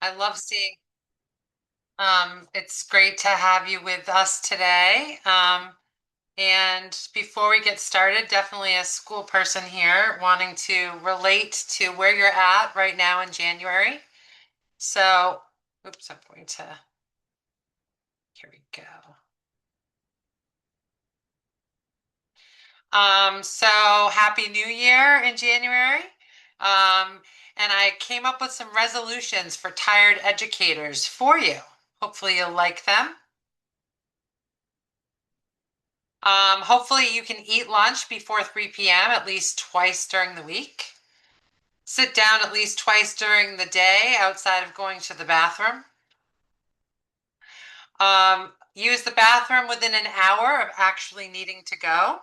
I love seeing, it's great to have you with us today. And before we get started, definitely a school person here wanting to relate to where you're at right now in January. So, oops, I'm going to, here we go. So Happy New Year in January. And I came up with some resolutions for tired educators for you. Hopefully you'll like them. Hopefully you can eat lunch before 3 p.m. at least twice during the week. Sit down at least twice during the day outside of going to the bathroom. Use the bathroom within an hour of actually needing to go.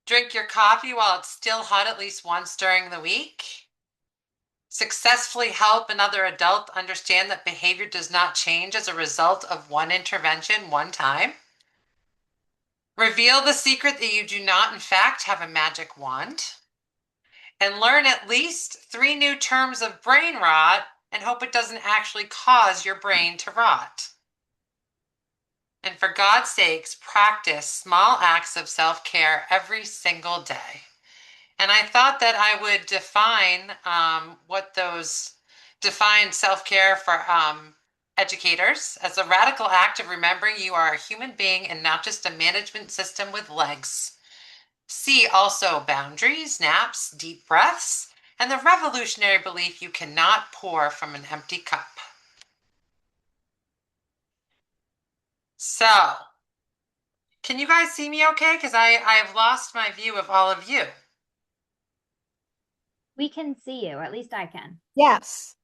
Drink your coffee while it's still hot at least once during the week. Successfully help another adult understand that behavior does not change as a result of one intervention one time. Reveal the secret that you do not, in fact, have a magic wand. And learn at least 3 new terms of brain rot and hope it doesn't actually cause your brain to rot. And for God's sakes, practice small acts of self care every single day. And I thought that I would define what those define self care for educators as a radical act of remembering you are a human being and not just a management system with legs. See also boundaries, naps, deep breaths, and the revolutionary belief you cannot pour from an empty cup. So, can you guys see me okay? Because I've lost my view of all of you. We can see you. At least I can. Yes.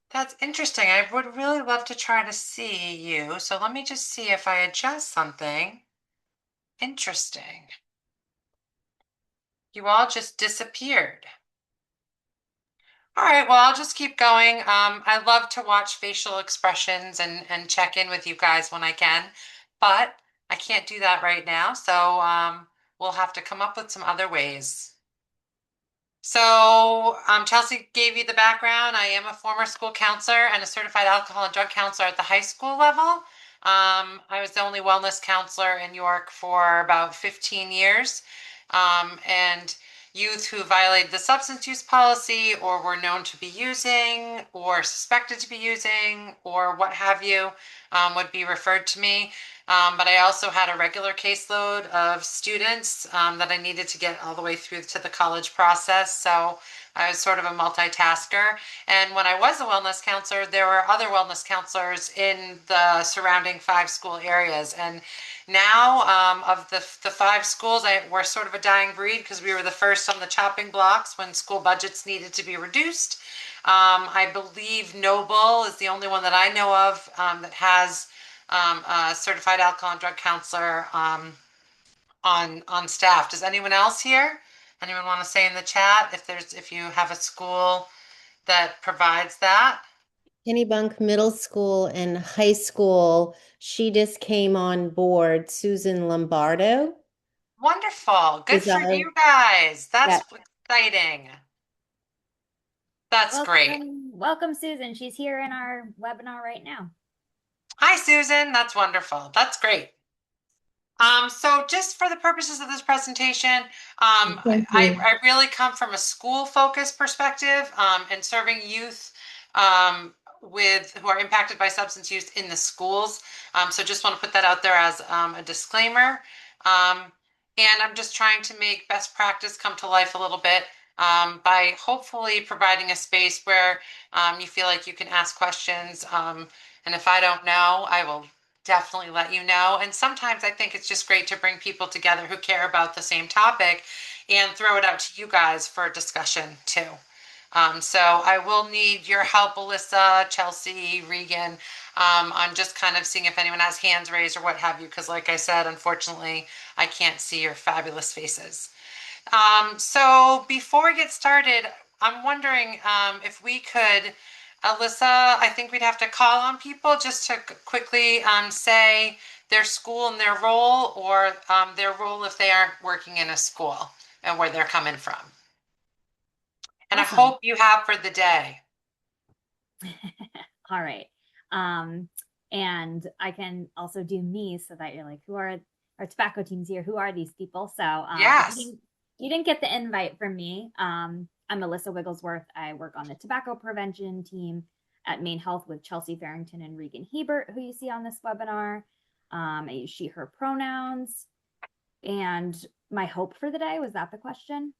That's interesting. I would really love to try to see you. So let me just see if I adjust something. Interesting. You all just disappeared. All right, well, I'll just keep going. I love to watch facial expressions and check in with you guys when I can, but I can't do that right now. So we'll have to come up with some other ways. So, Chelsea gave you the background. I am a former school counselor and a certified alcohol and drug counselor at the high school level. I was the only wellness counselor in York for about 15 years. And youth who violated the substance use policy or were known to be using or suspected to be using or what have you would be referred to me. But I also had a regular caseload of students that I needed to get all the way through to the college process. So I was sort of a multitasker. And when I was a wellness counselor, there were other wellness counselors in the surrounding 5 school areas. And now, of the 5 schools, we're sort of a dying breed because we were the first on the chopping blocks when school budgets needed to be reduced. I believe Noble is the only one that I know of that has a certified alcohol and drug counselor on staff. Does anyone else here? Anyone want to say in the chat if you have a school that provides that? Kennybunk Middle School and High School, she just came on board, Susan Lombardo. Wonderful. Good Is for our you guys. Yeah. That's exciting. That's great. Welcome, Susan. She's here in our webinar right now. Hi, Susan. That's wonderful. That's great. So just for the purposes of this presentation, Thank you. I really come from a school focused perspective and serving youth who are impacted by substance use in the schools. So just want to put that out there as a disclaimer. And I'm just trying to make best practice come to life a little bit by hopefully providing a space where you feel like you can ask questions. And if I don't know, I will definitely let you know. And sometimes I think it's just great to bring people together who care about the same topic and throw it out to you guys for a discussion too. So I will need your help, Alyssa, Chelsea, Regan. On just kind of seeing if anyone has hands raised or what have you, because like I said, unfortunately, I can't see your fabulous faces. So before we get started, I'm wondering if we could, Alyssa, I think we'd have to call on people just to quickly say their school and their role, or their role if they aren't working in a school and where they're coming from. and I Awesome. hope you have for the day. All right. And I can also do me so that you're like, who are our tobacco teams here? Who are these people? So if Yes. you didn't get the invite from me, I'm Alyssa Wigglesworth. I work on the tobacco prevention team at Maine Health with Chelsea Farrington and Regan Hebert, who you see on this webinar. I use she, her pronouns. And my hope for the day, was that the question?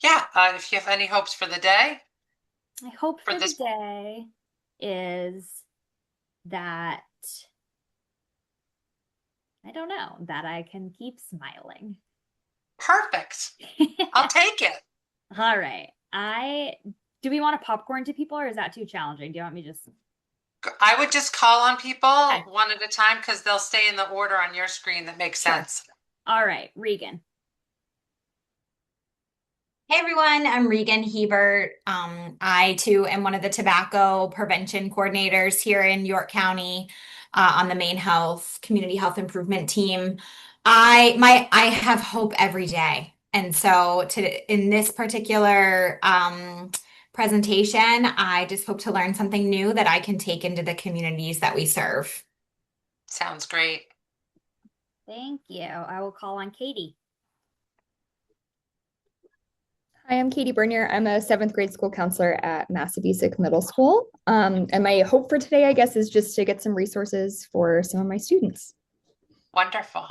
Yeah. If you have any hopes for the day, My hope for for the this, day is that I don't know, that I can keep smiling. perfect. I'll take it. All right. Do we want to popcorn to people or is that too challenging? Do you want me just I would just call on people Okay, one at a time because they'll stay in the order on your screen that makes sure. sense. All right, Regan. Hey everyone, I'm Regan Hebert. I too am one of the tobacco prevention coordinators here in York County on the Maine Health Community Health Improvement Team. I have hope every day, and so in this particular presentation, I just hope to learn something new that I can take into the communities that we serve. Sounds great. Thank you. I will call on Katie. Hi, I'm Katie Bernier. I'm a seventh grade school counselor at Massabesic Middle School. And my hope for today, I guess, is just to get some resources for some of my students. Wonderful.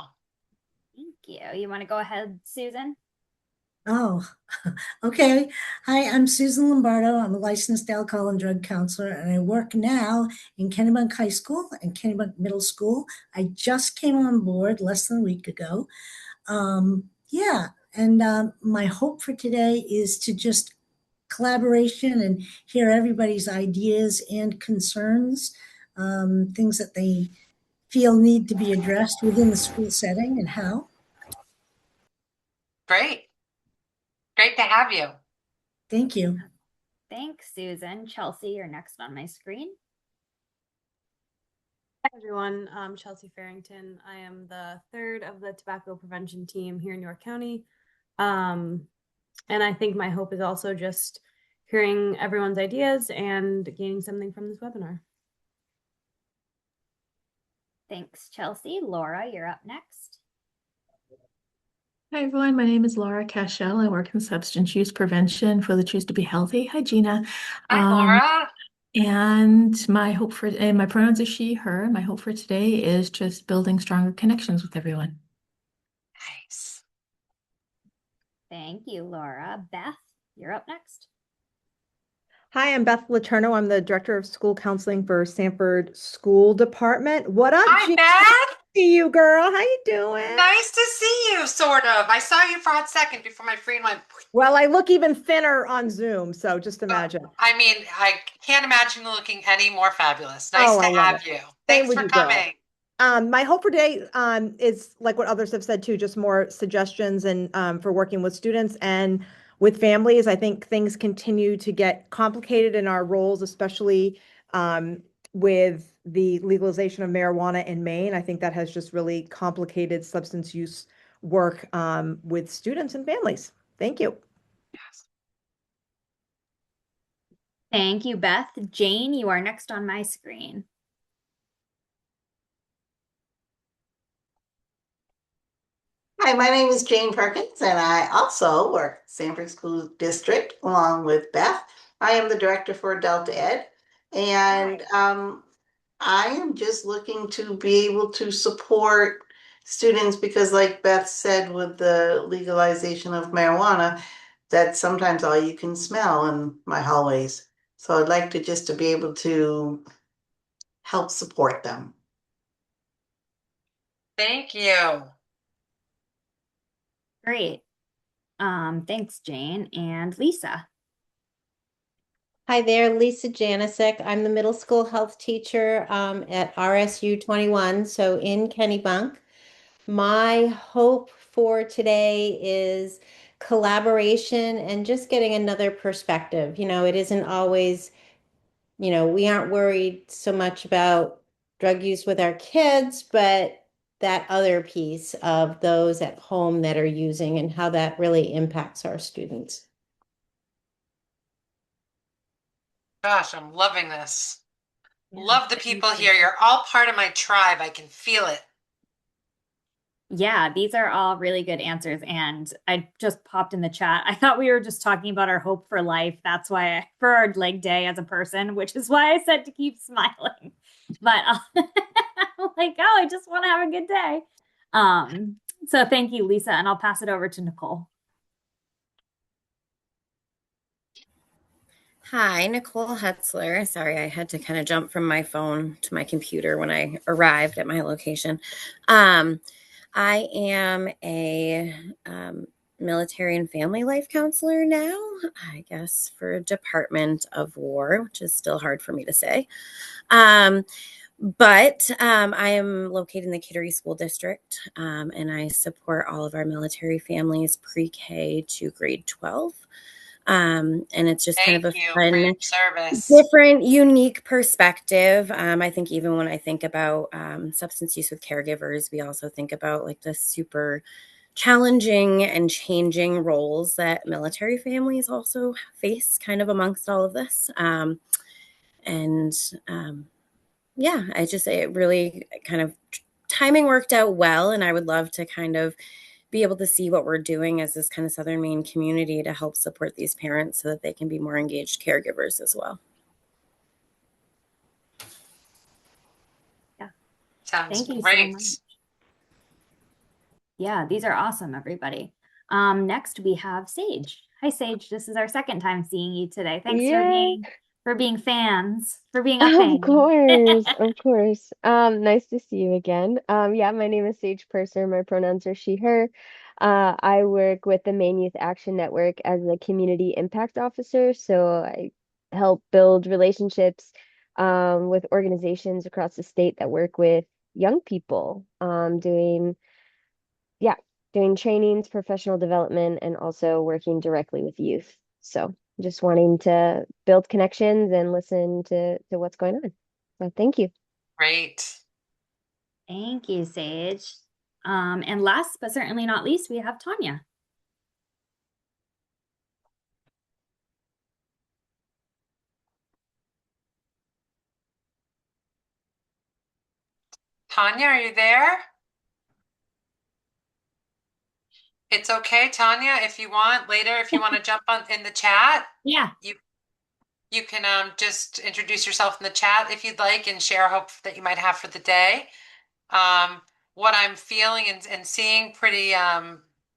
Thank you. You want to go ahead, Susan? Oh, okay. Hi, I'm Susan Lombardo. I'm a licensed alcohol and drug counselor, and I work now in Kennebunk High School and Kennebunk Middle School. I just came on board less than a week ago. Yeah, and my hope for today is to just collaboration and hear everybody's ideas and concerns, things that they feel need to be addressed within the school setting and how. Great. Great to have you. Thank you. Thanks, Susan. Chelsea, you're next on my screen. Hi everyone, I'm Chelsea Farrington. I am the third of the tobacco prevention team here in York County. And I think my hope is also just hearing everyone's ideas and gaining something from this webinar. Thanks, Chelsea. Laura, you're up next. Hi everyone, my name is Laura Cashel. I work in substance use prevention for the Choose to Be Healthy. Hi Gina. Hi, Laura. And my pronouns are she, her. My hope for today is just building stronger connections with everyone. Nice. Thank you, Laura. Beth, you're up next. Hi, I'm Beth Letourneau. I'm the Director of School Counseling for Sanford School Department. What up, Hi, Gina? Beth. See you, girl. How you doing? Nice to see you, sort of. I saw you for a hot second before my screen went. Well, I look even thinner on Zoom, so just imagine. I mean, I can't imagine you looking any more fabulous. Nice Oh, to I love have it. you. Same Thanks with for you, girl. coming. My hope for today is like what others have said too, just more suggestions and for working with students and with families. I think things continue to get complicated in our roles, especially with the legalization of marijuana in Maine. I think that has just really complicated substance use work with students and families. Thank you. Yes. Thank you, Beth. Jane, you are next on my screen. Hi, my name is Jane Perkins, and I also work at Sanford School District along with Beth. I am the director for Delta Ed, and I am just looking to be able to support students because, like Beth said, with the legalization of marijuana, that's sometimes all you can smell in my hallways. So I'd like to just to be able to help support them. Thank you. Great. Thanks, Jane. And Lisa. Hi there, Lisa Janicek. I'm the middle school health teacher at RSU 21, so in Kennebunk. My hope for today is collaboration and just getting another perspective. It isn't always, we aren't worried so much about drug use with our kids, but that other piece of those at home that are using and how that really impacts our students. gosh, I'm loving this. Yeah, Love the thank people you. here. You're all part of my tribe. I can feel it. Yeah, these are all really good answers. And I just popped in the chat. I thought we were just talking about our hope for life. That's why for our leg day as a person, which is why I said to keep smiling. But I'm like, oh, I just want to have a good day. So thank you, Lisa, and I'll pass it over to Nicole. Hi, Nicole Hetzler. Sorry, I had to kind of jump from my phone to my computer when I arrived at my location. I am a military and family life counselor now, I guess, for Department of War, which is still hard for me to say. But I am located in the Kittery School District, and I support all of our military families pre-K to grade 12. And it's just kind Thank of a you for fun, your service. different, unique perspective. I think even when I think about substance use with caregivers, we also think about like the super challenging and changing roles that military families also face kind of amongst all of this. And yeah, it really kind of timing worked out well. And I would love to kind of be able to see what we're doing as this kind of Southern Maine community to help support these parents so that they can be more engaged caregivers as well. Yeah. Sounds Thank you so much. great. Yeah, these are awesome, everybody. Next we have Sage. Hi, Sage. This is our second time seeing you today. Thanks for being fans, for being a fan. Of course, of course. Nice to see you again. Yeah, my name is Sage Purser. My pronouns are she, her. I work with the Maine Youth Action Network as a community impact officer. So I help build relationships with organizations across the state that work with young people, yeah, doing trainings, professional development, and also working directly with youth. So just wanting to build connections and listen to what's going on. So thank you. Great. Thank you, Sage. And last but certainly not least, we have Tanya. Tanya, are you there? It's okay, Tanya, if you want later, if you want to jump on in the chat, Yeah. you can just introduce yourself in the chat if you'd like and share a hope that you might have for the day. What I'm feeling and seeing pretty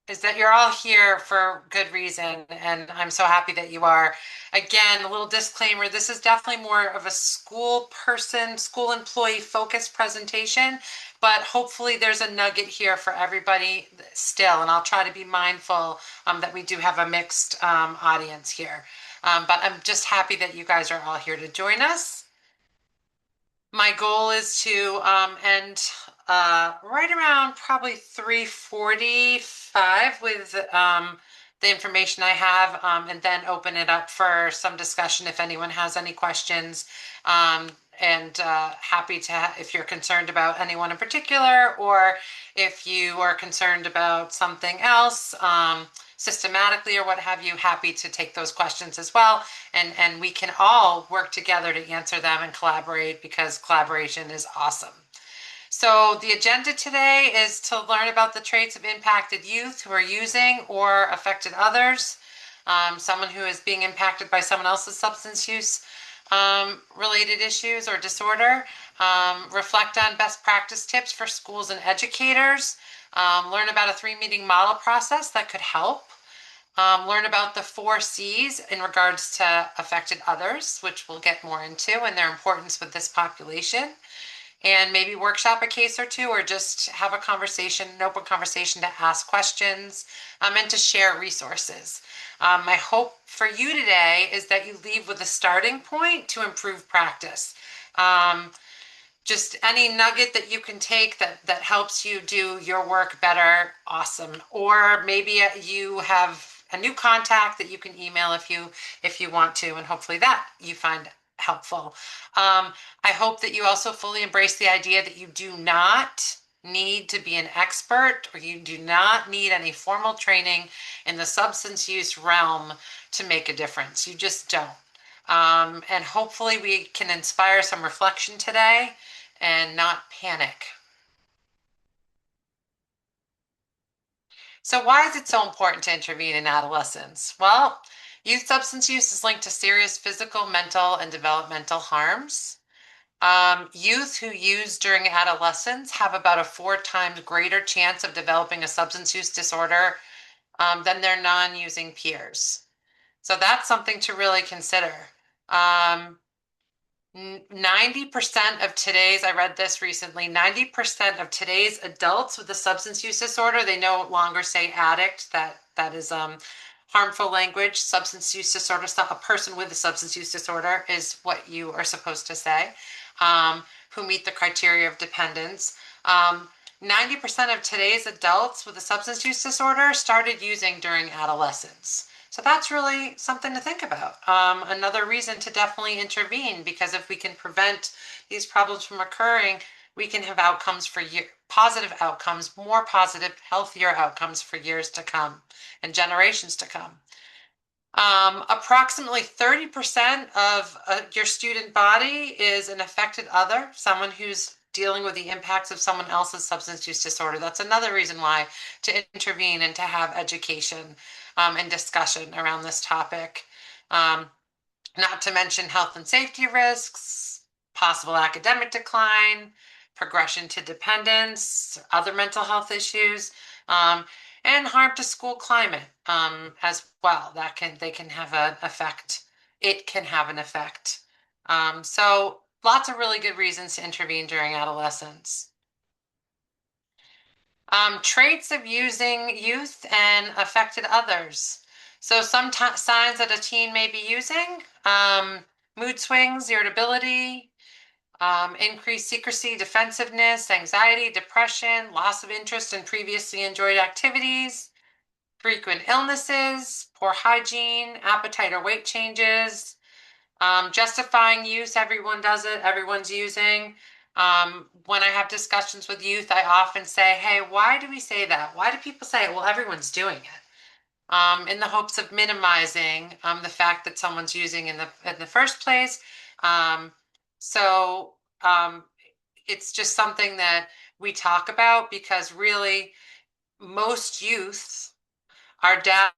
is that you're all here for good reason, and I'm so happy that you are. Again, a little disclaimer, this is definitely more of a school person, school employee focused presentation, but hopefully there's a nugget here for everybody still, and I'll try to be mindful that we do have a mixed audience here. But I'm just happy that you guys are all here to join us. My goal is to end right around probably 3:45 with the information I have, and then open it up for some discussion if anyone has any questions. And happy to, if you're concerned about anyone in particular, or if you are concerned about something else, systematically or what have you, happy to take those questions as well. And we can all work together to answer them and collaborate, because collaboration is awesome. So the agenda today is to learn about the traits of impacted youth who are using or affected others, someone who is being impacted by someone else's substance use related issues or disorder, reflect on best practice tips for schools and educators, learn about a 3-meeting model process that could help, learn about the 4 C's in regards to affected others, which we'll get more into, and their importance with this population, and maybe workshop a case or two, or just have a conversation, an open conversation to ask questions, and to share resources. My hope for you today is that you leave with a starting point to improve practice. Just any nugget that you can take that helps you do your work better, awesome. Or maybe you have a new contact that you can email if you want to, and hopefully that you find helpful. I hope that you also fully embrace the idea that you do not need to be an expert, or you do not need any formal training in the substance use realm to make a difference. You just don't. And hopefully we can inspire some reflection today and not panic. So why is it so important to intervene in adolescence? Well, youth substance use is linked to serious physical, mental, and developmental harms. Youth who use during adolescence have about a 4 times greater chance of developing a substance use disorder than their non-using peers. So that's something to really consider. 90% of today's, I read this recently, 90% of today's adults with a substance use disorder, they no longer say addict. That is harmful language. Substance use disorder, a person with a substance use disorder is what you are supposed to say, who meet the criteria of dependence. 90% of today's adults with a substance use disorder started using during adolescence. So that's really something to think about. Another reason to definitely intervene, because if we can prevent these problems from occurring, we can have outcomes for positive outcomes, more positive, healthier outcomes for years to come and generations to come. Approximately 30% of your student body is an affected other, someone who's dealing with the impacts of someone else's substance use disorder. That's another reason why to intervene and to have education and discussion around this topic. Not to mention health and safety risks, possible academic decline, progression to dependence, other mental health issues, and harm to school climate as well. They can have an effect. It can have an effect. So lots of really good reasons to intervene during adolescence. Traits of using youth and affected others. So some signs that a teen may be using, mood swings, irritability, increased secrecy, defensiveness, anxiety, depression, loss of interest in previously enjoyed activities, frequent illnesses, poor hygiene, appetite or weight changes, justifying use, everyone does it, everyone's using. When I have discussions with youth, I often say, hey, why do we say that? Why do people say it? Well, everyone's doing it. In the hopes of minimizing the fact that someone's using in the first place. So it's just something that we talk about because really most youth, our data,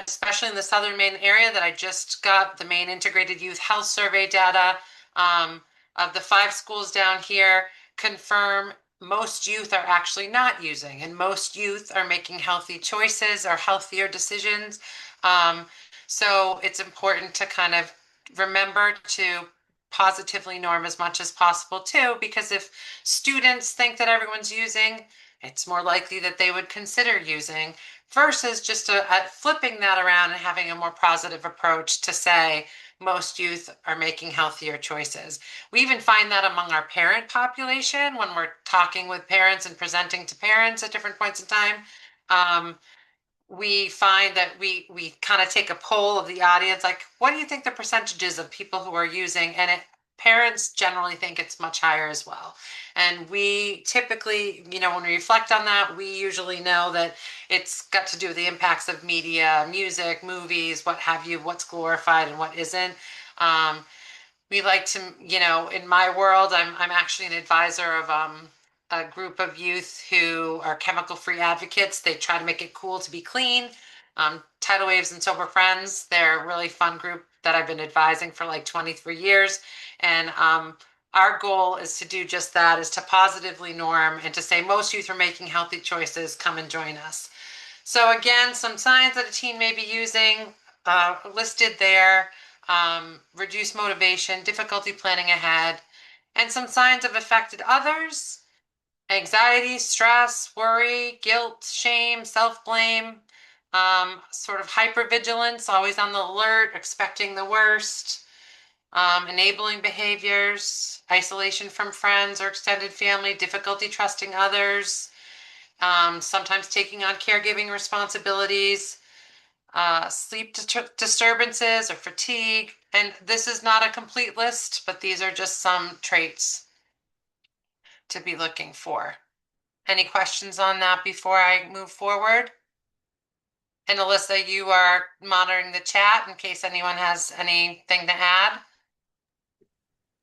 especially in the Southern Maine area that I just got the Maine Integrated Youth Health Survey data of the 5 schools down here, confirm most youth are actually not using, and most youth are making healthy choices or healthier decisions. So it's important to kind of remember to positively norm as much as possible too, because if students think that everyone's using, it's more likely that they would consider using versus just flipping that around and having a more positive approach to say most youth are making healthier choices. We even find that among our parent population when we're talking with parents and presenting to parents at different points in time. We find that we kind of take a poll of the audience, like, what do you think the percentages of people who are using? And parents generally think it's much higher as well. And we typically, when we reflect on that, we usually know that it's got to do with the impacts of media, music, movies, what have you, what's glorified and what isn't. We like to, in my world, I'm actually an advisor of a group of youth who are chemical-free advocates. They try to make it cool to be clean. Tidal Waves and Sober Friends, they're a really fun group that I've been advising for like 23 years. And our goal is to do just that, is to positively norm and to say most youth are making healthy choices, come and join us. So again, some signs that a teen may be using listed there. Reduced motivation, difficulty planning ahead, and some signs of affected others: anxiety, stress, worry, guilt, shame, self-blame, sort of hypervigilance, always on the alert, expecting the worst, enabling behaviors, isolation from friends or extended family, difficulty trusting others, sometimes taking on caregiving responsibilities, sleep disturbances or fatigue. And this is not a complete list, but these are just some traits to be looking for. Any questions on that before I move forward? And Alyssa, you are monitoring the chat in case anyone has anything to add.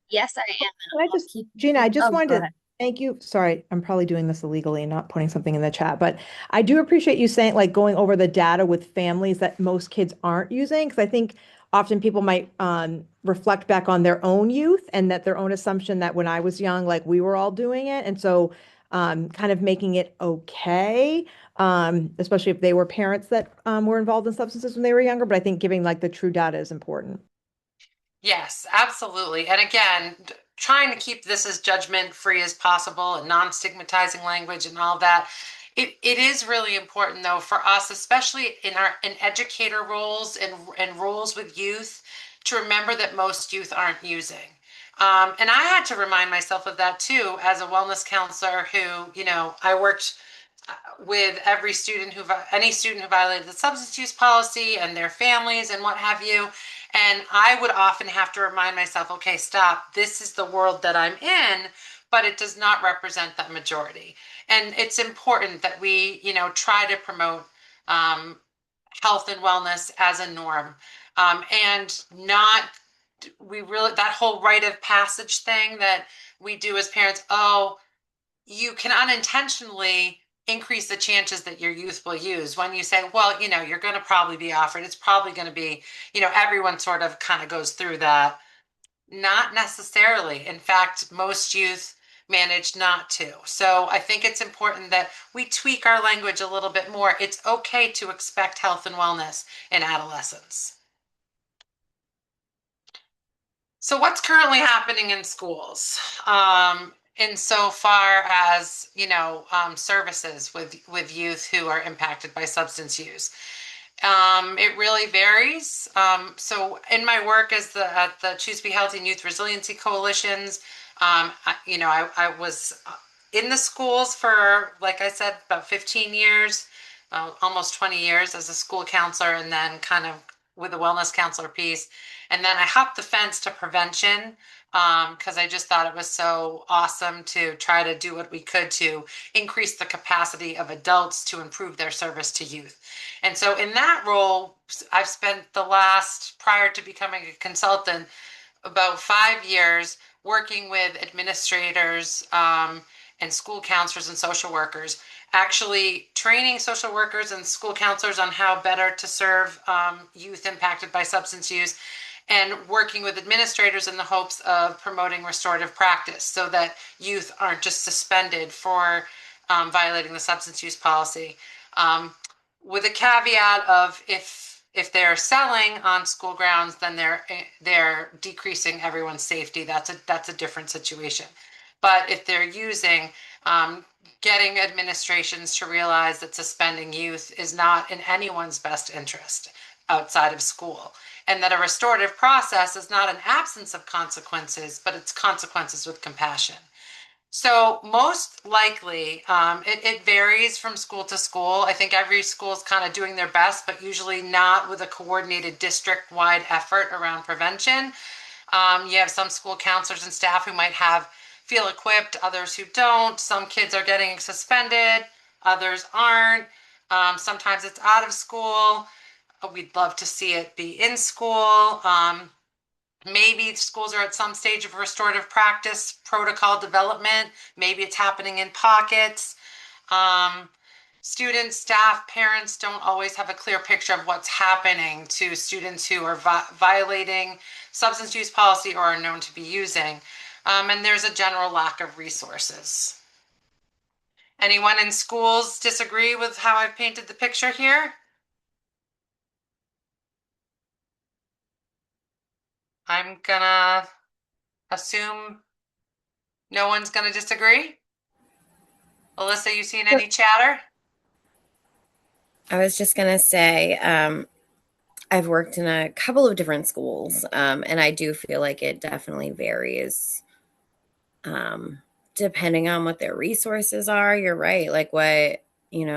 Yes, I am. Can I just, Gina, I just Oh, wanted go to ahead. thank you. Sorry, I'm probably doing this illegally and not putting something in the chat, but I do appreciate you saying, like, going over the data with families that most kids aren't using, because I think often people might reflect back on their own youth and that their own assumption that when I was young, like we were all doing it. And so kind of making it okay, especially if they were parents that were involved in substances when they were younger. But I think giving like the true data is important. Yes, absolutely. And again, trying to keep this as judgment free as possible and non-stigmatizing language and all that. It is really important though for us, especially in educator roles and roles with youth, to remember that most youth aren't using. And I had to remind myself of that too as a wellness counselor who, I worked with any student who violated the substance use policy and their families and what have you. And I would often have to remind myself, okay, stop. This is the world that I'm in, but it does not represent that majority. And it's important that we, try to promote health and wellness as a norm, and not we really that whole rite of passage thing that we do as parents. Oh, you can unintentionally increase the chances that your youth will use when you say, well, you're going to probably be offered. It's probably going to be, everyone sort of kind of goes through that. Not necessarily. In fact, most youth manage not to. So I think it's important that we tweak our language a little bit more. It's okay to expect health and wellness in adolescence. So what's currently happening in schools? Insofar as services with youth who are impacted by substance use. It really varies. So in my work at the Choose to Be Healthy and Youth Resiliency Coalitions, I was in the schools for, like I said, about 15 years, almost 20 years as a school counselor, and then kind of with the wellness counselor piece. And then I hopped the fence to prevention because I just thought it was so awesome to try to do what we could to increase the capacity of adults to improve their service to youth. And so in that role, I've spent prior to becoming a consultant, about 5 years working with administrators and school counselors and social workers, actually training social workers and school counselors on how better to serve youth impacted by substance use, and working with administrators in the hopes of promoting restorative practice so that youth aren't just suspended for violating the substance use policy. With a caveat of if they're selling on school grounds, then they're decreasing everyone's safety. That's a different situation. But if they're using, getting administrations to realize that suspending youth is not in anyone's best interest outside of school, and that a restorative process is not an absence of consequences, but it's consequences with compassion. So most likely, it varies from school to school. I think every school is kind of doing their best, but usually not with a coordinated district-wide effort around prevention. You have some school counselors and staff who might feel equipped, others who don't. Some kids are getting suspended, others aren't. Sometimes it's out of school. We'd love to see it be in school. Maybe schools are at some stage of restorative practice protocol development. Maybe it's happening in pockets. Students, staff, parents don't always have a clear picture of what's happening to students who are violating substance use policy or are known to be using. And there's a general lack of resources. Anyone in schools disagree with how I've painted the picture here? I'm gonna assume no one's gonna disagree. Alyssa, you seen any chatter? I was just going to say, I've worked in a couple of different schools, and I do feel like it definitely varies depending on what their resources are. You're right. Like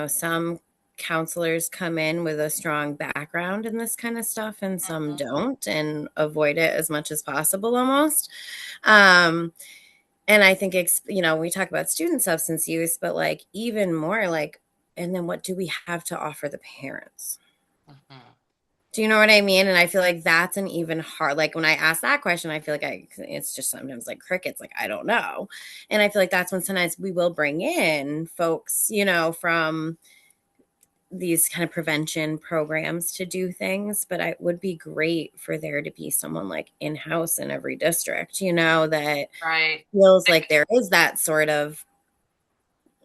some counselors come in with a strong background in this kind of stuff, and some don't and avoid it as much as possible almost. And I think, we talk about student substance use, but like even more like, and then what do we have to offer the parents? Mhm. Do you know what I mean? And I feel like that's an even hard, like when I ask that question, I feel like it's just sometimes like crickets, like I don't know. And I feel like that's when sometimes we will bring in folks, from these kind of prevention programs to do things, but it would be great for there to be someone like in-house in every district, that Right. feels like there is that sort of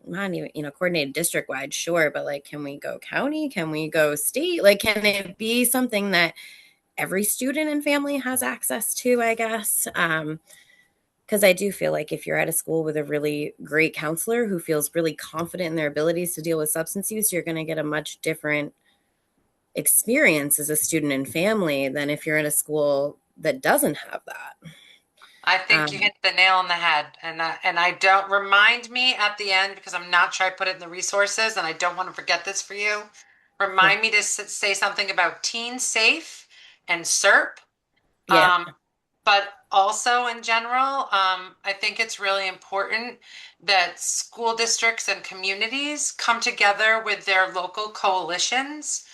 not even, coordinated district wide, sure, but like, can we go county? Can we go state? Like, can it be something that every student and family has access to, I guess? Because I do feel like if you're at a school with a really great counselor who feels really confident in their abilities to deal with substance use, you're going to get a much different experience as a student and family than if you're in a school that doesn't have that. I think you hit the nail on the head, and I don't remind me at the end because I'm not sure I put it in the resources, and I don't want to forget this for you. Remind me to say something about Teen Safe and SERP. Yeah. But also in general, I think it's really important that school districts and communities come together with their local coalitions,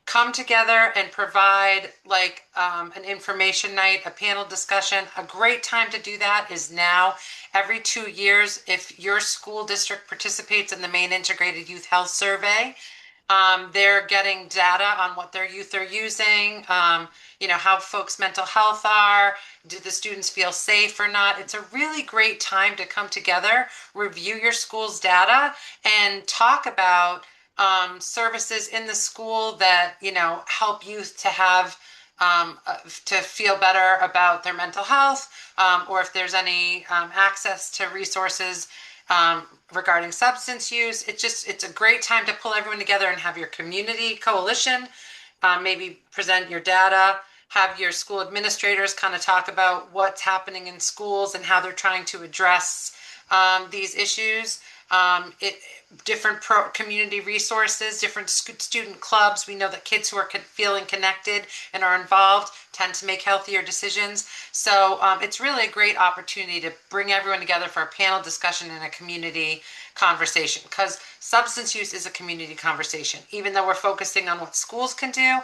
come together and provide like an information night, a panel discussion. A great time to do that is now. Every 2 years, if your school district participates in the Maine Integrated Youth Health Survey, they're getting data on what their youth are using, how folks' mental health are, do the students feel safe or not. It's a really great time to come together, review your school's data, and talk about services in the school that, help youth to have to feel better about their mental health, or if there's any access to resources regarding substance use. It's a great time to pull everyone together and have your community coalition maybe present your data, have your school administrators kind of talk about what's happening in schools and how they're trying to address these issues. It different community resources, different student clubs. We know that kids who are feeling connected and are involved tend to make healthier decisions. So it's really a great opportunity to bring everyone together for a panel discussion and a community conversation, because substance use is a community conversation. Even though we're focusing on what schools can do,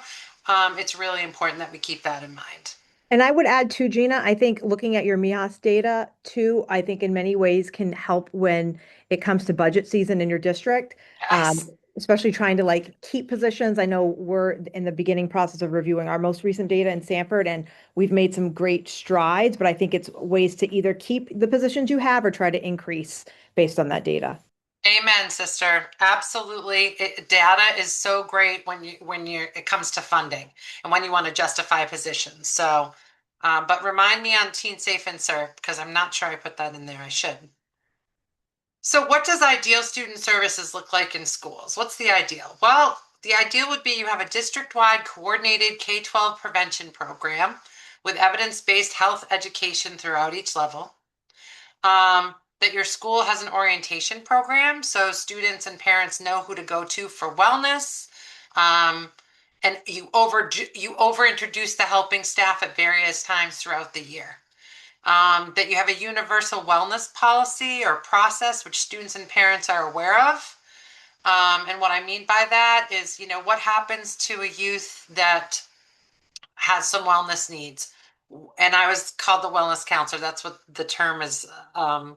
it's really important that we keep that in mind. And I would add too, Gina, I think looking at your MIAS data too, I think in many ways can help when it comes to budget season in your district. Yes. Especially trying to like keep positions. I know we're in the beginning process of reviewing our most recent data in Sanford, and we've made some great strides, but I think it's ways to either keep the positions you have or try to increase based on that data. Amen, sister. Absolutely. Data is so great it comes to funding and when you want to justify positions. So, but remind me on Teen Safe and Serve because I'm not sure I put that in there. I should. So, what does ideal student services look like in schools? What's the ideal? Well, the ideal would be you have a district-wide coordinated K-12 prevention program with evidence-based health education throughout each level. That your school has an orientation program so students and parents know who to go to for wellness. And you over introduce the helping staff at various times throughout the year. That you have a universal wellness policy or process which students and parents are aware of. And what I mean by that is, what happens to a youth that has some wellness needs. And I was called the wellness counselor. That's what the term is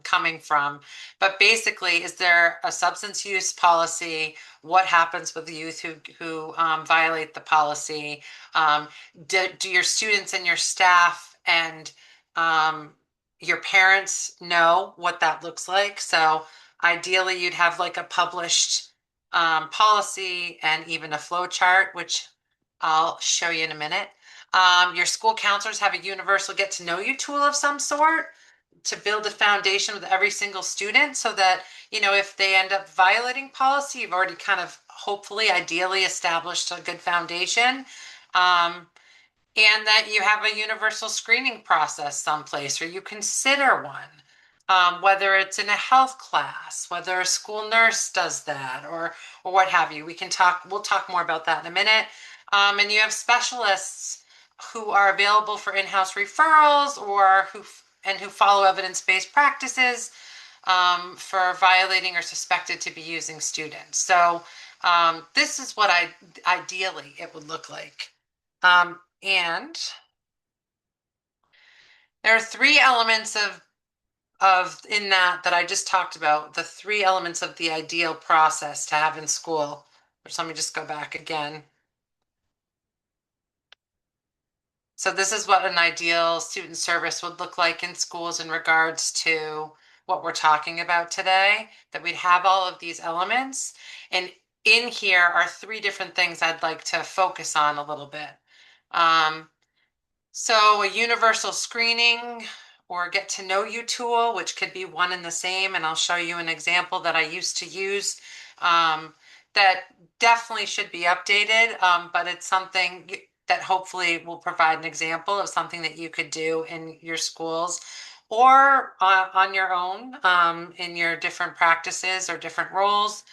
coming from. But basically, is there a substance use policy? What happens with the youth who violate the policy? Do your students and your staff and your parents know what that looks like? So ideally, you'd have like a published policy and even a flow chart, which I'll show you in a minute. Your school counselors have a universal get to know you tool of some sort to build a foundation with every single student so that, if they end up violating policy, you've already kind of hopefully, ideally established a good foundation. Um, and that you have a universal screening process someplace or you consider one, whether it's in a health class, whether a school nurse does that or what have you. We'll talk more about that in a minute. And you have specialists who are available for in-house referrals or who follow evidence-based practices for violating or suspected to be using students. So This is what ideally it would look like. And there are three elements of in that I just talked about, the three elements of the ideal process to have in school. Which, let me just go back again. So this is what an ideal student service would look like in schools in regards to what we're talking about today, that we'd have all of these elements. And in here are three different things I'd like to focus on a little bit. So a universal screening or get to know you tool, which could be one and the same. And I'll show you an example that I used to use that definitely should be updated, but it's something that hopefully will provide an example of something that you could do in your schools or on your own in your different practices or different roles.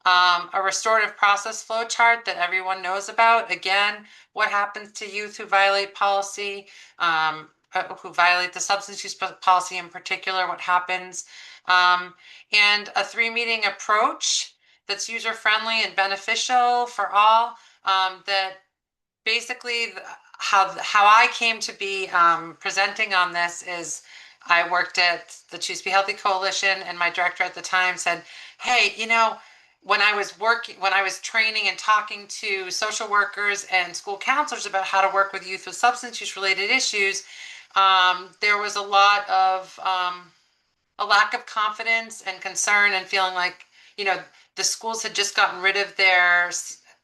A restorative process flow chart that everyone knows about. Again, what happens to youth who violate policy, who violate the substance use policy in particular, what happens, and a 3 meeting approach that's user friendly and beneficial for all, that basically how I came to be presenting on this is I worked at the Choose to Be Healthy Coalition, and my director at the time said, hey, when I was training and talking to social workers and school counselors about how to work with youth with substance use related issues, there was a lot of a lack of confidence and concern and feeling like, the schools had just gotten rid of their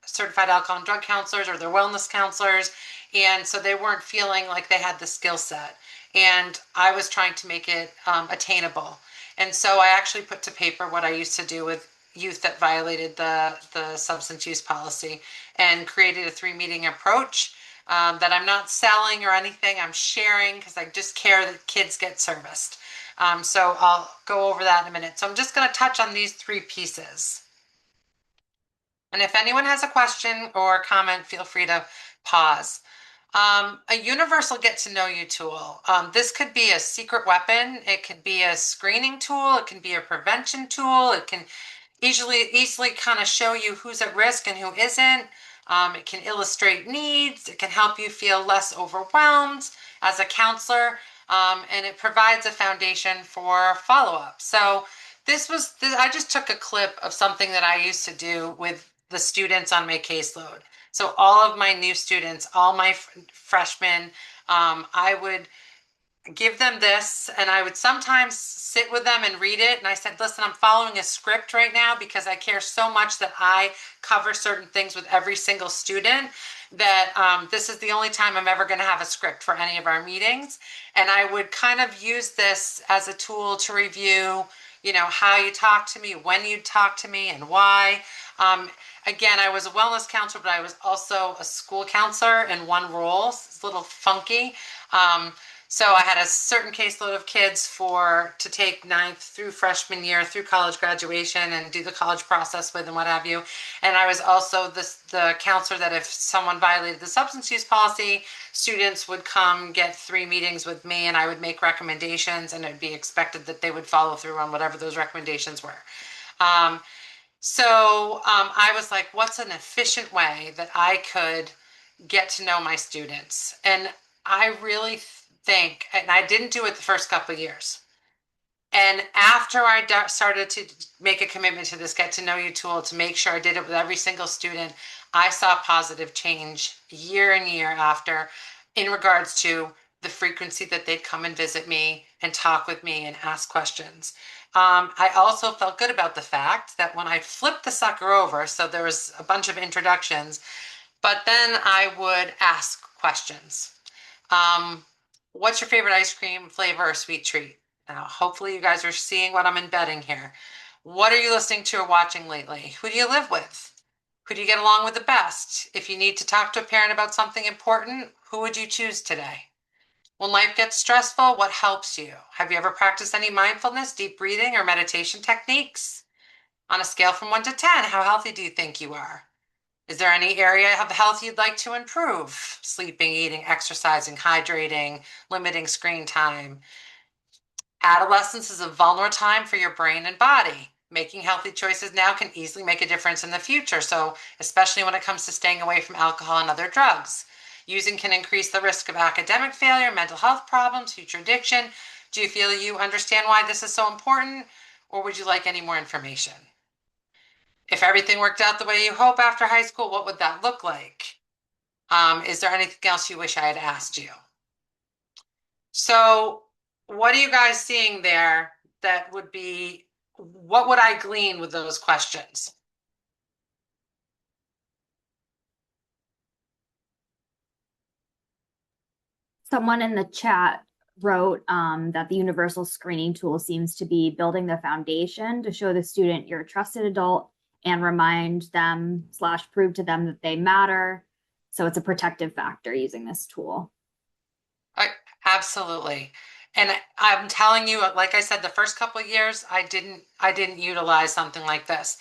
certified alcohol and drug counselors or their wellness counselors. And so they weren't feeling like they had the skill set. And I was trying to make it attainable. And so I actually put to paper what I used to do with youth that violated the substance use policy and created a 3 meeting approach that I'm not selling or anything. I'm sharing because I just care that kids get serviced. So I'll go over that in a minute. So I'm just going to touch on these three pieces. And if anyone has a question or comment, feel free to pause. A universal get to know you tool. This could be a secret weapon. It could be a screening tool. It can be a prevention tool. It can easily kind of show you who's at risk and who isn't. It can illustrate needs. It can help you feel less overwhelmed as a counselor. And it provides a foundation for follow-up. So I just took a clip of something that I used to do with the students on my caseload. So all of my new students, all my freshmen, I would give them this, and I would sometimes sit with them and read it. And I said, listen, I'm following a script right now because I care so much that I cover certain things with every single student that this is the only time I'm ever going to have a script for any of our meetings. And I would kind of use this as a tool to review, how you talk to me, when you talk to me, and why. Again, I was a wellness counselor, but I was also a school counselor in one role. It's a little funky. So I had a certain caseload of kids to take ninth through freshman year through college graduation and do the college process with and what have you. And I was also the counselor that if someone violated the substance use policy, students would come get 3 meetings with me and I would make recommendations, and it would be expected that they would follow through on whatever those recommendations were. So I was like, what's an efficient way that I could get to know my students? And I really think, and I didn't do it the first couple of years. And after I started to make a commitment to this get to know you tool to make sure I did it with every single student, I saw positive change year and year after in regards to the frequency that they'd come and visit me and talk with me and ask questions. I also felt good about the fact that when I flipped the sucker over, so there was a bunch of introductions, but then I would ask questions. What's your favorite ice cream flavor or sweet treat? Now, hopefully you guys are seeing what I'm embedding here. What are you listening to or watching lately? Who do you live with? Who do you get along with the best? If you need to talk to a parent about something important, who would you choose today? When life gets stressful, what helps you? Have you ever practiced any mindfulness, deep breathing, or meditation techniques? On a scale from 1 to 10, how healthy do you think you are? Is there any area of health you'd like to improve? Sleeping, eating, exercising, hydrating, limiting screen time. Adolescence is a vulnerable time for your brain and body. Making healthy choices now can easily make a difference in the future. So, especially when it comes to staying away from alcohol and other drugs. Using can increase the risk of academic failure, mental health problems, future addiction. Do you feel you understand why this is so important, or would you like any more information? If everything worked out the way you hope after high school, what would that look like? Is there anything else you wish I had asked you? So, what are you guys seeing there that would be, what would I glean with those questions? Someone in the chat wrote that the universal screening tool seems to be building the foundation to show the student you're a trusted adult and remind them / prove to them that they matter. So it's a protective factor using this tool. Absolutely. And I'm telling you, like I said, the first couple of years, I didn't utilize something like this.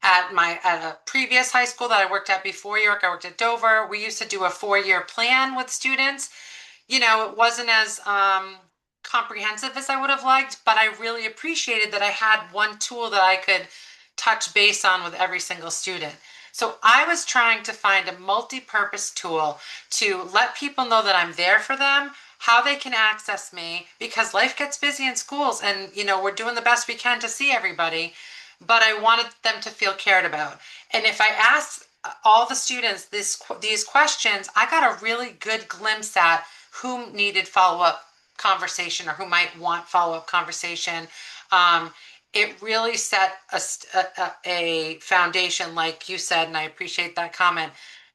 At a previous high school that I worked at before York, I worked at Dover. We used to do a 4-year plan with students. You know, it wasn't as comprehensive as I would have liked, but I really appreciated that I had one tool that I could touch base on with every single student. So I was trying to find a multi-purpose tool to let people know that I'm there for them, how they can access me, because life gets busy in schools and, you know, we're doing the best we can to see everybody, but I wanted them to feel cared about. And if I asked all the students these questions, I got a really good glimpse at who needed follow-up conversation or who might want follow-up conversation. It really set a foundation, like you said, and I appreciate that comment.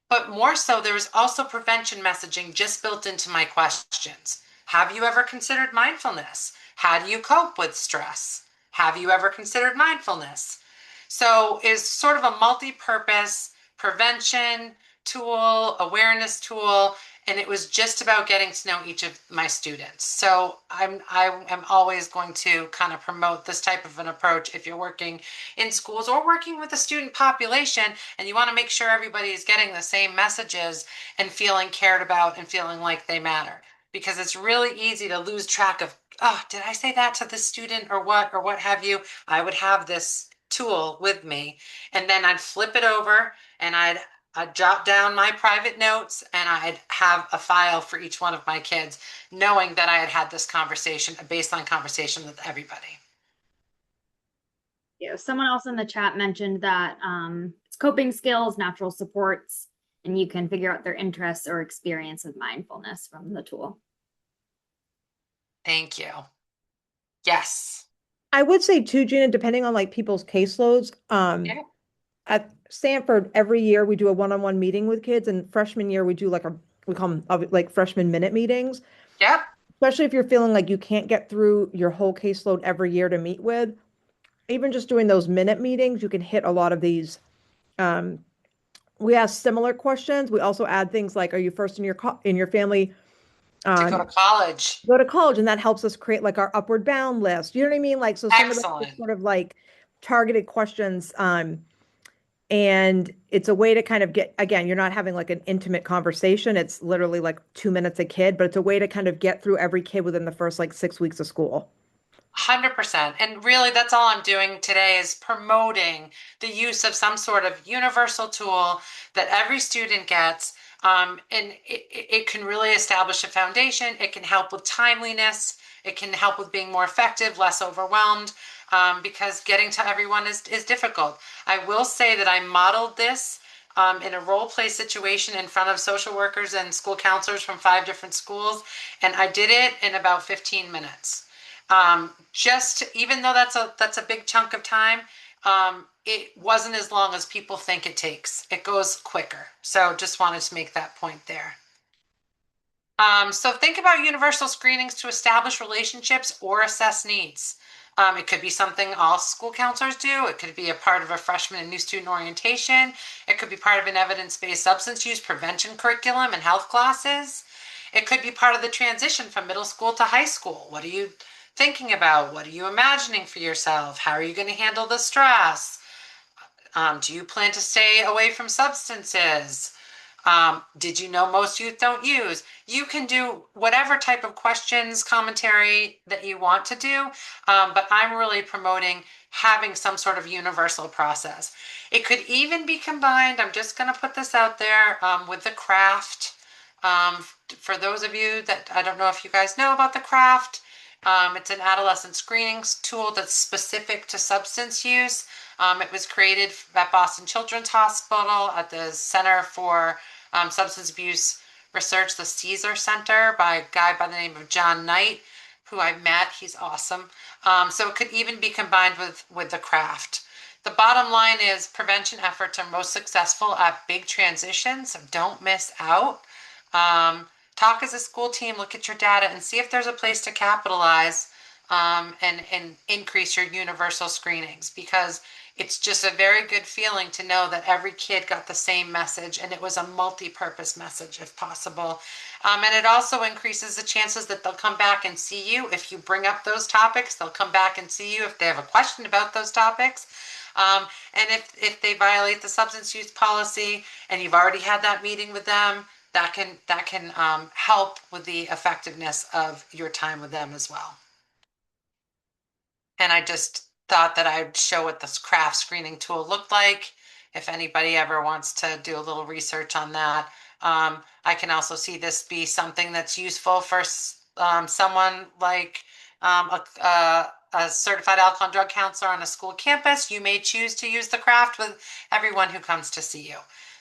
But more so, there was also prevention messaging just built into my questions. Have you ever considered mindfulness? How do you cope with stress? Have you ever considered mindfulness? So it's sort of a multi-purpose prevention tool, awareness tool, and it was just about getting to know each of my students. So I am always going to kind of promote this type of an approach if you're working in schools or working with the student population and you want to make sure everybody is getting the same messages and feeling cared about and feeling like they matter. Because it's really easy to lose track of, oh, did I say that to the student or what have you? I would have this tool with me and then I'd flip it over and I'd jot down my private notes and I'd have a file for each one of my kids, knowing that I had had this conversation, a baseline conversation with everybody. Yeah, someone else in the chat mentioned that it's coping skills, natural supports, and you can figure out their interests or experience with mindfulness from the tool. Thank you. Yes. I would say too, Gina, depending on like people's caseloads, Yeah. at Stanford, every year we do a one-on-one meeting with kids, and freshman year we do we call them like freshman minute meetings. Yep. Especially if you're feeling like you can't get through your whole caseload every year to meet with, even just doing those minute meetings, you can hit a lot of these. We ask similar questions. We also add things like, are you first in your family To go to college. go to college? And that helps us create like our upward bound list. You know what I mean? Like, so some of those sort of like targeted questions. And it's a way to kind of get, again, you're not having like an intimate conversation. It's literally like 2 minutes a kid, but it's a way to kind of get through every kid within the first like 6 weeks of school. 100%. And really, that's all I'm doing today is promoting the use of some sort of universal tool that every student gets. And it can really establish a foundation. It can help with timeliness. It can help with being more effective, less overwhelmed, because getting to everyone is difficult. I will say that I modeled this in a role play situation in front of social workers and school counselors from 5 different schools. And I did it in about 15 minutes. Just even though that's a big chunk of time, it wasn't as long as people think it takes. It goes quicker. So just wanted to make that point there. So think about universal screenings to establish relationships or assess needs. It could be something all school counselors do. It could be a part of a freshman and new student orientation. It could be part of an evidence-based substance use prevention curriculum and health classes. It could be part of the transition from middle school to high school. What are you thinking about? What are you imagining for yourself? How are you going to handle the stress? Do you plan to stay away from substances? Did you know most youth don't use? You can do whatever type of questions, commentary that you want to do, but I'm really promoting having some sort of universal process. It could even be combined, I'm just going to put this out there, with the craft. For those of you that, I don't know if you guys know about the craft, it's an adolescent screening tool that's specific to substance use. It was created at Boston Children's Hospital at the Center for Substance Abuse Research, the Caesar Center, by a guy by the name of John Knight, who I met. He's awesome. So it could even be combined with the craft. The bottom line is prevention efforts are most successful at big transitions, so don't miss out. Talk as a school team, look at your data and see if there's a place to capitalize and increase your universal screenings, because it's just a very good feeling to know that every kid got the same message and it was a multi-purpose message if possible. And it also increases the chances that they'll come back and see you. If you bring up those topics, they'll come back and see you if they have a question about those topics. And if they violate the substance use policy and you've already had that meeting with them, that can help with the effectiveness of your time with them as well. And I just thought that I'd show what this craft screening tool looked like. If anybody ever wants to do a little research on that, I can also see this be something that's useful for someone like a certified alcohol and drug counselor on a school campus. You may choose to use the craft with everyone who comes to see you.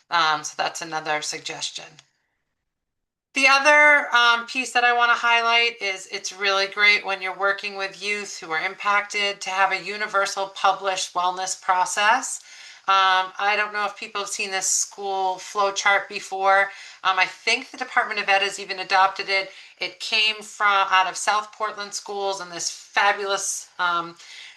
So that's another suggestion. The other piece that I want to highlight is it's really great when you're working with youth who are impacted to have a universal published wellness process. I don't know if people have seen this school flow chart before. I think the Department of Ed has even adopted it. It came from out of South Portland schools, and this fabulous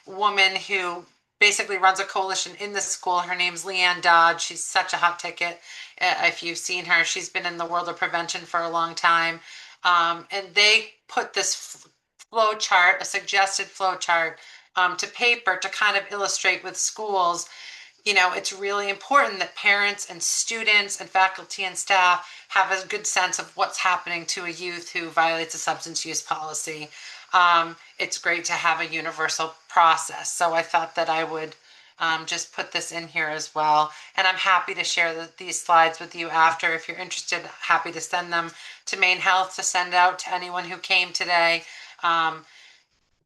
woman who basically runs a coalition in the school. Her name's Leanne Dodge. She's such a hot ticket. If you've seen her, she's been in the world of prevention for a long time. And they put this flow chart, a suggested flow chart, to paper to kind of illustrate with schools. It's really important that parents and students and faculty and staff have a good sense of what's happening to a youth who violates a substance use policy. It's great to have a universal process. So I thought that I would just put this in here as well. And I'm happy to share these slides with you after. If you're interested, happy to send them to Maine Health to send out to anyone who came today,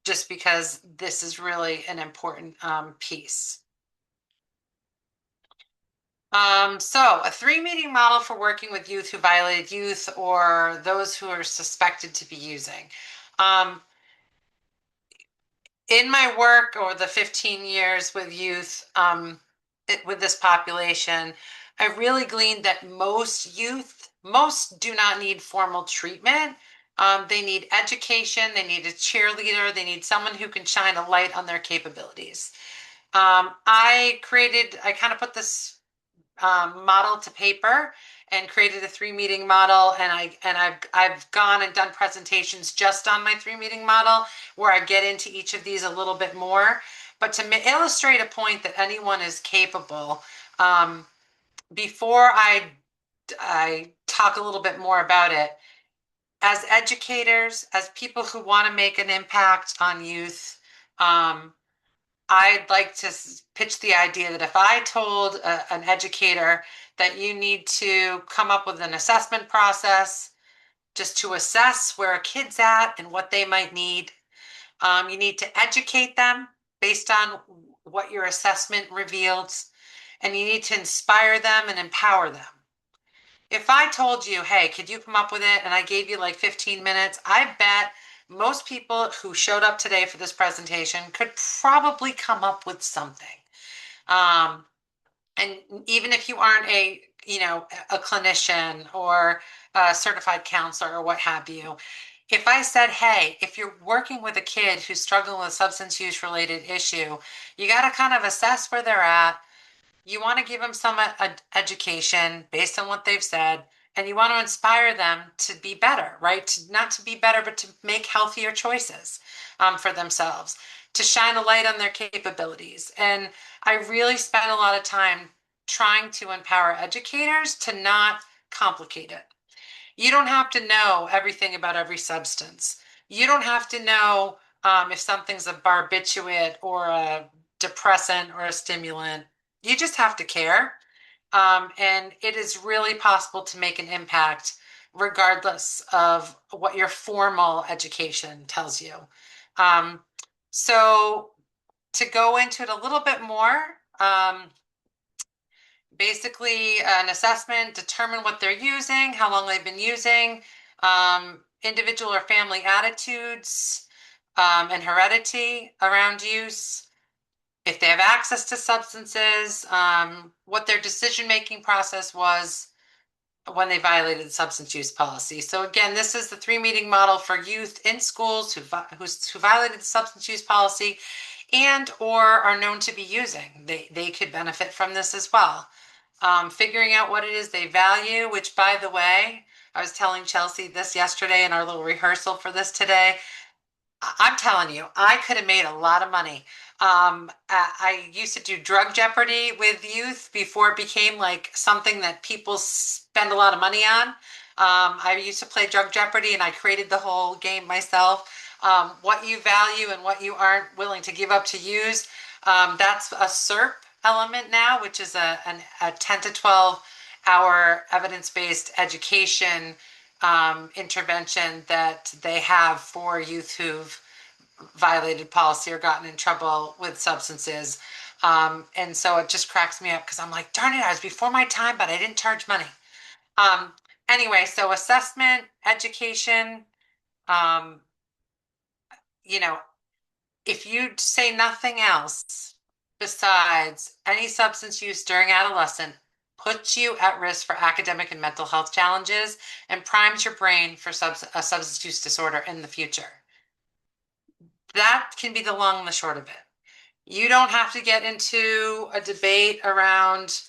just because this is really an important piece. So a 3-meeting model for working with youth who violated youth or those who are suspected to be using. In my work over the 15 years with youth, with this population, I really gleaned that most do not need formal treatment. They need education, they need a cheerleader, they need someone who can shine a light on their capabilities. I kind of put this model to paper and created a 3-meeting model, and I've gone and done presentations just on my 3-meeting model where I get into each of these a little bit more. But to illustrate a point that anyone is capable, before I talk a little bit more about it, as educators, as people who want to make an impact on youth, I'd like to pitch the idea that if I told an educator that you need to come up with an assessment process just to assess where a kid's at and what they might need, you need to educate them based on what your assessment reveals, and you need to inspire them and empower them. If I told you, hey, could you come up with it? And I gave you like 15 minutes, I bet most people who showed up today for this presentation could probably come up with something. And even if you aren't a clinician or a certified counselor or what have you, if I said, hey, if you're working with a kid who's struggling with a substance use related issue, you got to kind of assess where they're at. You want to give them some education based on what they've said, and you want to inspire them to be better, right? Not to be better, but to make healthier choices for themselves, to shine a light on their capabilities. And I really spent a lot of time trying to empower educators to not complicate it. You don't have to know everything about every substance. You don't have to know if something's a barbiturate or a depressant or a stimulant. You just have to care. And it is really possible to make an impact regardless of what your formal education tells you. Um, so to go into it a little bit more, basically an assessment, determine what they're using, how long they've been using, individual or family attitudes, and heredity around use, if they have access to substances, what their decision-making process was when they violated the substance use policy. So again, this is the 3-meeting model for youth in schools who violated the substance use policy and or are known to be using. They could benefit from this as well. Figuring out what it is they value, which by the way, I was telling Chelsea this yesterday in our little rehearsal for this today. I'm telling you, I could have made a lot of money. I used to do drug jeopardy with youth before it became like something that people spend a lot of money on. I used to play drug jeopardy and I created the whole game myself. What you value and what you aren't willing to give up to use, that's a SERP element now, which is a 10 to 12 hour evidence-based education intervention that they have for youth who've violated policy or gotten in trouble with substances. And so it just cracks me up because I'm like, darn it, I was before my time, but I didn't charge money. Anyway, so assessment, education, um, you know, if you say nothing else besides any substance use during adolescence puts you at risk for academic and mental health challenges and primes your brain for a substance use disorder in the future. That can be the long and the short of it. You don't have to get into a debate around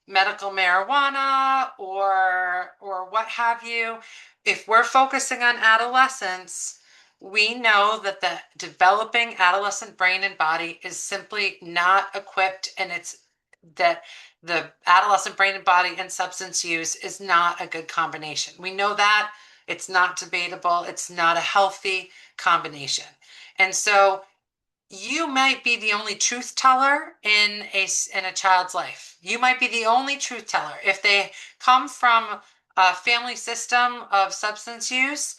medical marijuana or what have you. If we're focusing on adolescence, we know that the developing adolescent brain and body is simply not equipped, and it's that the adolescent brain and body and substance use is not a good combination. We know that. It's not debatable. It's not a healthy combination. And so you might be the only truth teller in a child's life. You might be the only truth teller. If they come from a family system of substance use,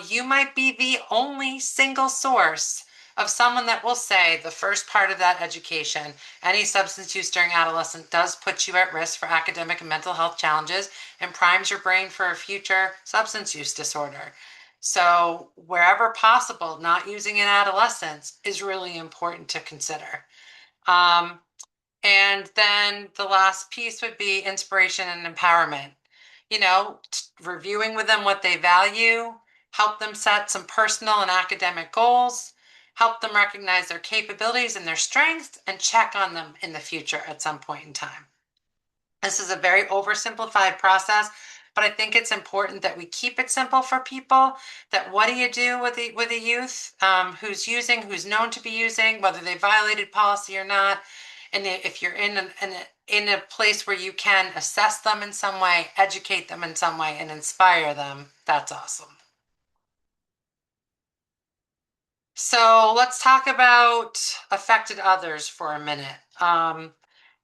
you might be the only single source of someone that will say the first part of that education, any substance use during adolescence does put you at risk for academic and mental health challenges and primes your brain for a future substance use disorder. So wherever possible, not using in adolescence is really important to consider. And then the last piece would be inspiration and empowerment. You know, reviewing with them what they value, help them set some personal and academic goals, help them recognize their capabilities and their strengths, and check on them in the future at some point in time. This is a very oversimplified process, but I think it's important that we keep it simple for people. That what do you do with a youth who's using, who's known to be using, whether they violated policy or not, and if you're in a place where you can assess them in some way, educate them in some way, and inspire them, that's awesome. So let's talk about affected others for a minute.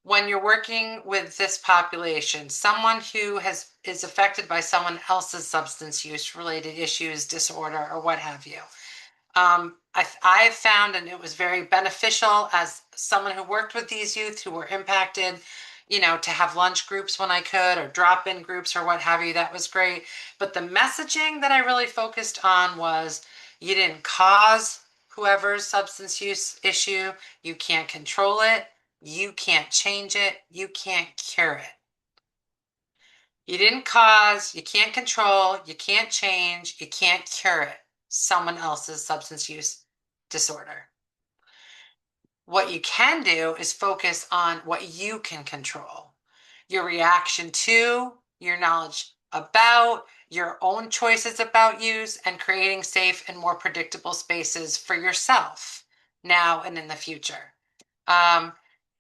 When you're working with this population, someone who is affected by someone else's substance use related issues, disorder, or what have you. I have found, and it was very beneficial as someone who worked with these youth who were impacted, you know, to have lunch groups when I could, or drop-in groups or what have you. That was great. But the messaging that I really focused on was you didn't cause whoever's substance use issue. You can't control it. You can't change it. You can't cure it. You didn't cause, you can't control, you can't change, you can't cure it. Someone else's substance use disorder. What you can do is focus on what you can control. Your reaction to, your knowledge about, your own choices about use, and creating safe and more predictable spaces for yourself now and in the future.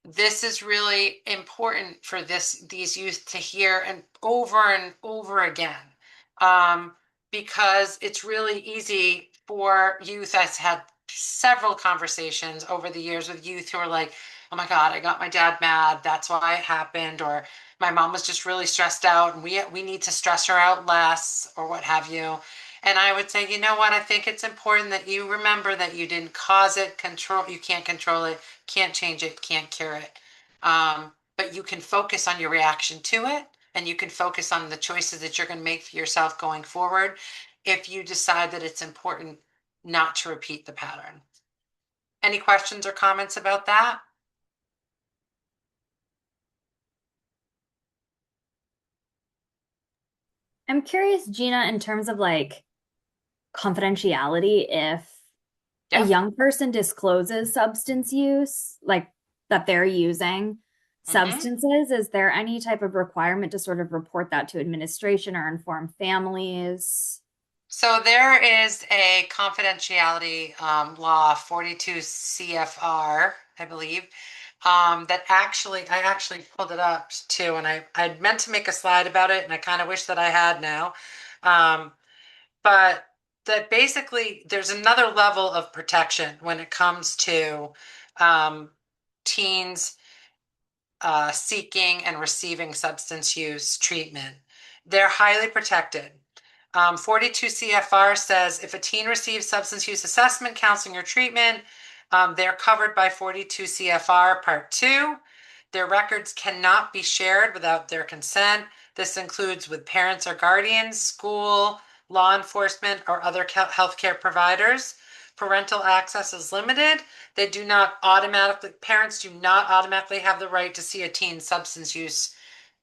this is really important for these youth to hear and over again. Because it's really easy for youth. I've had several conversations over the years with youth who are like, oh my God, I got my dad mad. That's why it happened. Or my mom was just really stressed out and we need to stress her out less or what have you. And I would say, you know what? I think it's important that you remember that you didn't cause it, you can't control it, can't change it, can't cure it. But you can focus on your reaction to it and you can focus on the choices that you're going to make for yourself going forward if you decide that it's important not to repeat the pattern. Any questions or comments about that? I'm curious, Gina, in terms of like confidentiality, if a Yeah. young person discloses substance use, like that they're using substances, is there any type of requirement to sort of report that to administration or inform families? So there is a confidentiality law, 42 CFR, I believe, that I actually pulled it up too, and I'd meant to make a slide about it, and I kind of wish that I had now. Um, but that basically there's another level of protection when it comes to um, teens seeking and receiving substance use treatment. They're highly protected. 42 CFR says if a teen receives substance use assessment, counseling, or treatment, they're covered by 42 CFR Part 2. Their records cannot be shared without their consent. This includes with parents or guardians, school, law enforcement, or other healthcare providers. Parental access is limited. Parents do not automatically have the right to see a teen's substance use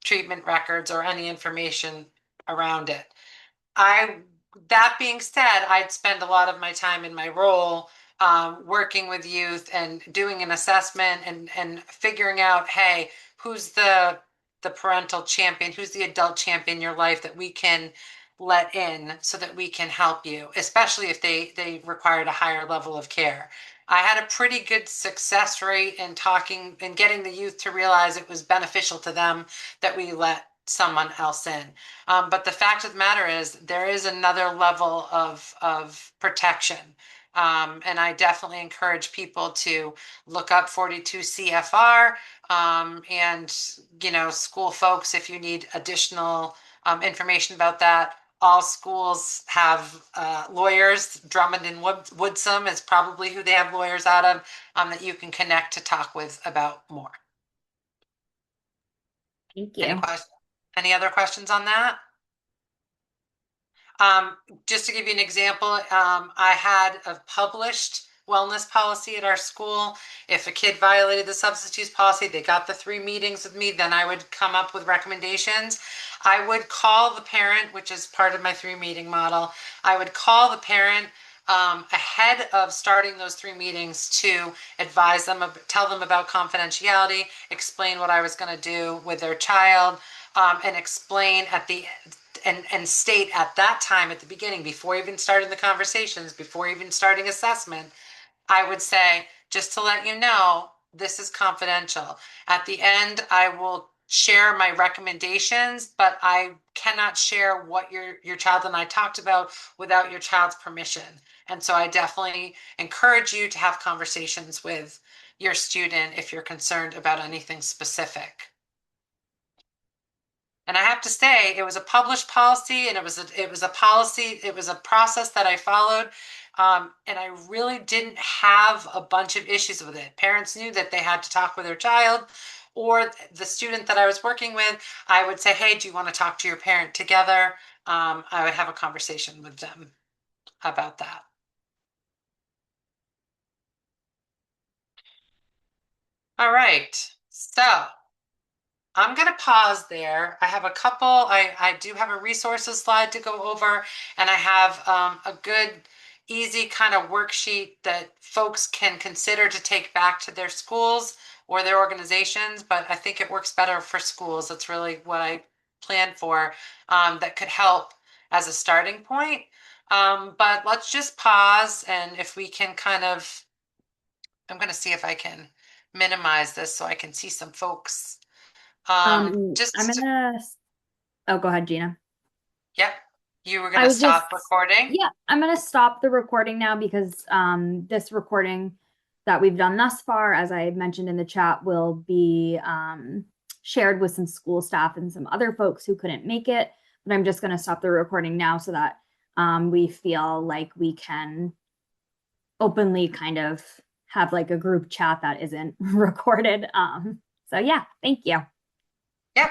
treatment records or any information around it. That being said, I'd spend a lot of my time in my role working with youth and doing an assessment and figuring out, hey, who's the parental champion, who's the adult champion in your life that we can let in so that we can help you, especially if they required a higher level of care. I had a pretty good success rate in talking and getting the youth to realize it was beneficial to them that we let someone else in. But the fact of the matter is, there is another level of protection. And I definitely encourage people to look up 42 CFR and, school folks, if you need additional information about that. All schools have lawyers. Drummond and Woodsum is probably who they have lawyers out of that you can connect to talk with about more. Thank Any you. questions? Any other questions on that? Just to give you an example, I had a published wellness policy at our school. If a kid violated the substance use policy, they got the 3 meetings with me, then I would come up with recommendations. I would call the parent, which is part of my 3 meeting model. I would call the parent ahead of starting those 3 meetings to advise them, tell them about confidentiality, explain what I was going to do with their child, and explain and state at that time at the beginning, before even starting the conversations, before even starting assessment, I would say, just to let you know, this is confidential. At the end, I will share my recommendations, but I cannot share what your child and I talked about without your child's permission. And so I definitely encourage you to have conversations with your student if you're concerned about anything specific. And I have to say, it was a published policy, and it was a policy. It was a process that I followed, and I really didn't have a bunch of issues with it. Parents knew that they had to talk with their child, or the student that I was working with. I would say, "Hey, do you want to talk to your parent together?" I would have a conversation with them about that. All right, so I'm going to pause there. I have a couple, I do have a resources slide to go over, and I have a good, easy kind of worksheet that folks can consider to take back to their schools or their organizations, but I think it works better for schools. That's really what I plan for, that could help as a starting point. But let's just pause, and if we can I'm going to see if I can minimize this so I can see some folks. I'm Just, gonna, oh, go ahead, Gina. yep, you were I gonna was just, stop recording? yeah, I'm gonna stop the recording now because this recording that we've done thus far, as I mentioned in the chat, will be shared with some school staff and some other folks who couldn't make it. But I'm just gonna stop the recording now so that we feel like we can openly kind of have like a group chat that isn't recorded. So yeah, thank you. Yep.